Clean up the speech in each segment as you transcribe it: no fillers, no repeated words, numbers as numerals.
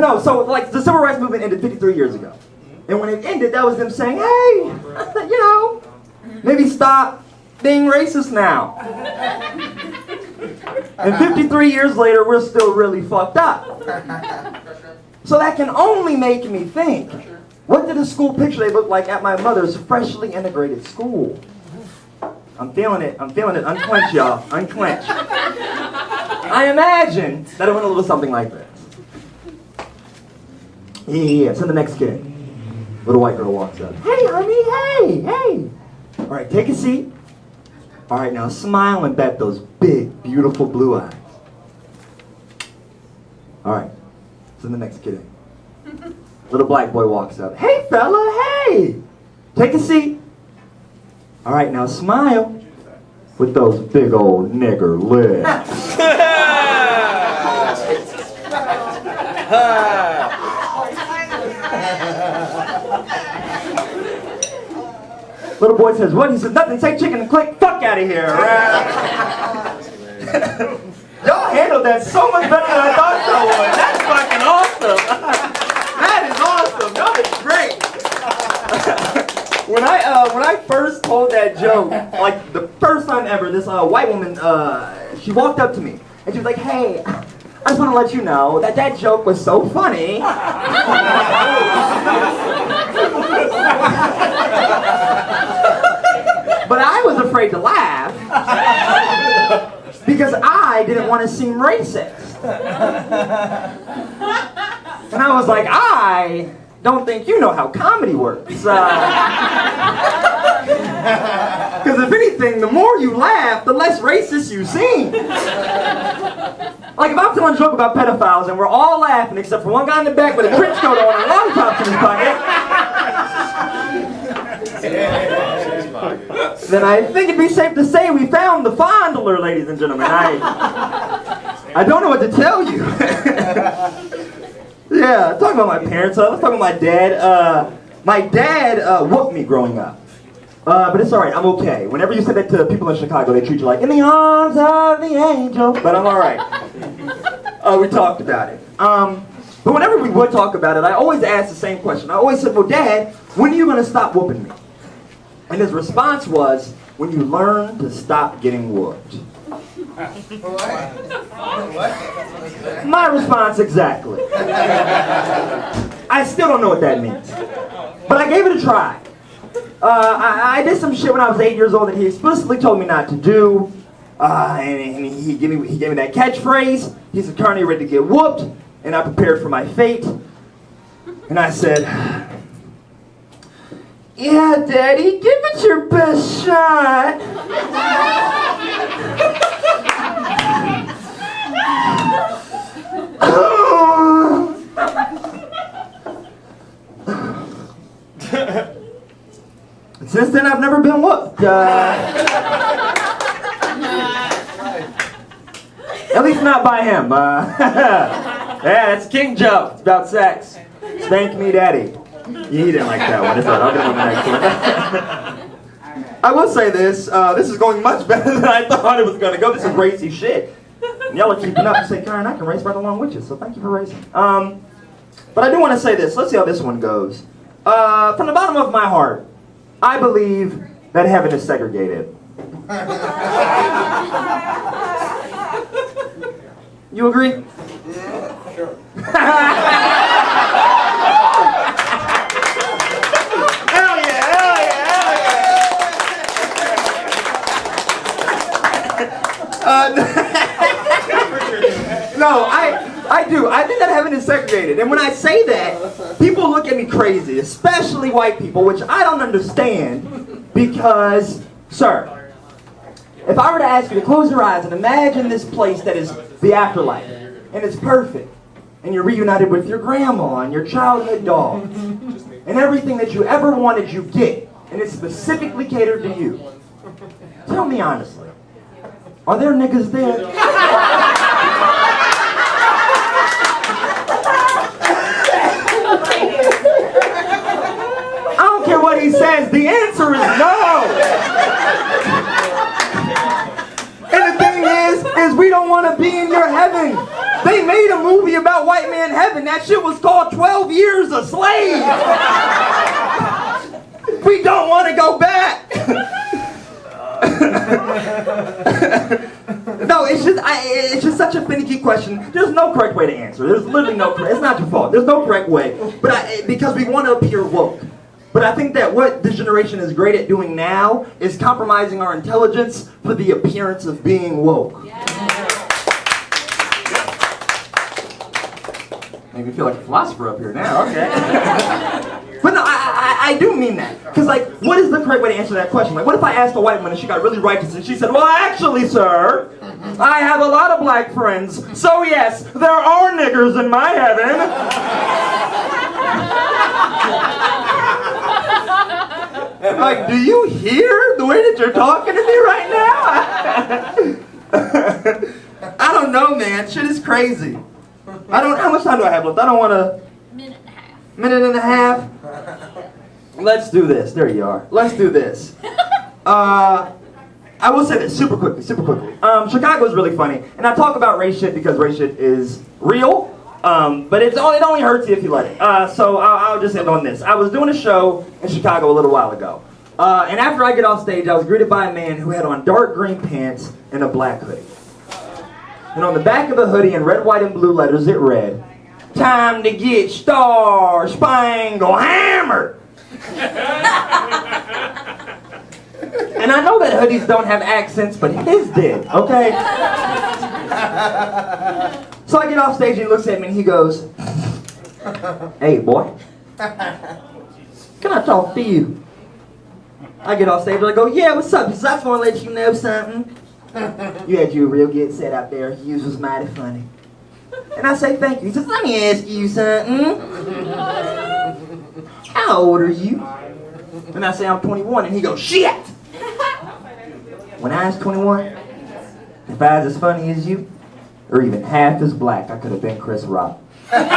No, so like the civil rights movement ended 53 years ago. And when it ended, that was them saying, hey, you know, maybe stop being racist now. And 53 years later, we're still really fucked up. So that can only make me think, what did a school picture they look like at my mother's freshly integrated school? I'm feeling it, unclench y'all, unclench. I imagine that it went a little something like this. Yeah, so the next kid. Little white girl walks up. Hey, honey, hey. All right, take a seat. All right, now smile and bet those big, beautiful blue eyes. All right, so the next kid. Little black boy walks up. Hey, fella, hey. Take a seat. All right, now smile with those big old nigger lips. Little boy says, what? He says, nothing, say chicken and click, fuck out of here. Y'all handled that so much better than I thought y'all would. That's fucking awesome. That is awesome. Y'all did great. When I first told that joke, like the first time ever, this white woman, she walked up to me and she was like, hey, I just want to let you know that that joke was so funny. But I was afraid to laugh because I didn't want to seem racist. And I was like, I don't think you know how comedy works. Because if anything, the more you laugh, the less racist you seem. Like if I'm telling a joke about pedophiles and we're all laughing except for one guy in the back with a trench coat on and lollipops in his pocket, then I think it'd be safe to say we found the fondler, ladies and gentlemen. I don't know what to tell you. Yeah, talking about my parents. Let's talk about my dad. My dad whooped me growing up. But it's alright, I'm okay. Whenever you say that to people in Chicago, they treat you like, in the arms of the angel. But I'm alright. We talked about it. But whenever we would talk about it, I always asked the same question. I always said, well, Dad, when are you going to stop whooping me? And his response was, when you learn to stop getting whooped. My response exactly. I still don't know what that means. But I gave it a try. I did some shit when I was 8 years old that he explicitly told me not to do. And he gave me that catchphrase. He said, Carney, ready to get whooped. And I prepared for my fate. And I said, yeah, Daddy, give it your best shot. Since then, I've never been whooped. At least not by him. Yeah, that's a king joke. It's about sex. Spank me, Daddy. Yeah, he didn't like that one. It's all right. I'll get on the next one. I will say this. This is going much better than I thought it was going to go. This is racy shit. And y'all are keeping up. You say, Karen, I can race right along with you, so thank you for racing. But I do want to say this. Let's see how this one goes. From the bottom of my heart, I believe that heaven is segregated. You agree? Yeah, sure. Hell yeah, hell yeah, hell yeah. No, I do. I think that heaven is segregated. And when I say that, people look at me crazy, especially white people, which I don't understand because, sir, if I were to ask you to close your eyes and imagine this place that is the afterlife, and it's perfect, and you're reunited with your grandma and your childhood dog, and everything that you ever wanted you get, and it's specifically catered to you. Tell me honestly, are there niggas there? I don't care what he says, the answer is no! And the thing is we don't want to be in your heaven. They made a movie about white man heaven. That shit was called 12 Years a Slave. We don't want to go back. No, it's just such a finicky question. There's no correct way to answer. There's literally no correct. It's not your fault. There's no correct way. But because we want to appear woke. But I think that what this generation is great at doing now is compromising our intelligence for the appearance of being woke. Make me feel like a philosopher up here now. Okay. But no, I do mean that. Because, like, what is the correct way to answer that question? Like, what if I asked a white woman and she got really righteous and she said, well, actually, sir, I have a lot of black friends. So, yes, there are niggers in my heaven. Like, do you hear the way that you're talking to me right now? I don't know, man. Shit is crazy. How much time do I have left? I don't want to... Minute and a half? Let's do this. There you are. Let's do this. I will say this super quickly. Chicago is really funny. And I talk about race shit because race shit is real. But it only hurts you if you let it. So I'll just end on this. I was doing a show in Chicago a little while ago. And after I get off stage, I was greeted by a man who had on dark green pants and a black hoodie. And on the back of the hoodie in red, white, and blue letters, it read, "Time to get Star Spangled Hammered." And I know that hoodies don't have accents, but his did, okay? So I get off stage and he looks at me and he goes, "Hey, boy, can I talk to you?" I get off stage and I go, "Yeah, what's up?" He says, "I just want to let you know something. You had you a real good set out there. You was mighty funny." And I say, "Thank you." He says, "Let me ask you something. How old are you?" And I say, "I'm 21. And he goes, "Shit! When I was 21, if I was as funny as you, or even half as black, I could have been Chris Rock." And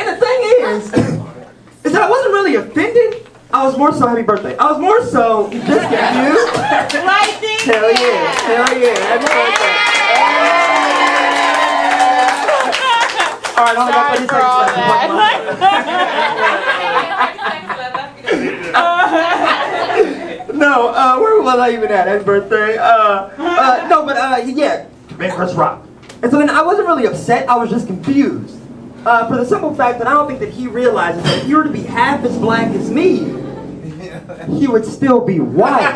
the thing is that I wasn't really offended. I was more so happy birthday. I was more so just confused. Hell yeah. Happy birthday. All right, only got 30 seconds left. No, where was I even at? Happy birthday. Yeah, man, Chris Rock. And so then I wasn't really upset. I was just confused. For the simple fact that I don't think that he realizes that if he were to be half as black as me, he would still be white.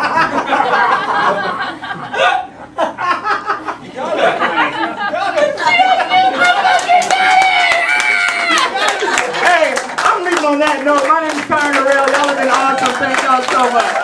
Hey, I'm leaving on that note. My name is Kieron Harrell. Y'all have been awesome. Thank y'all so much.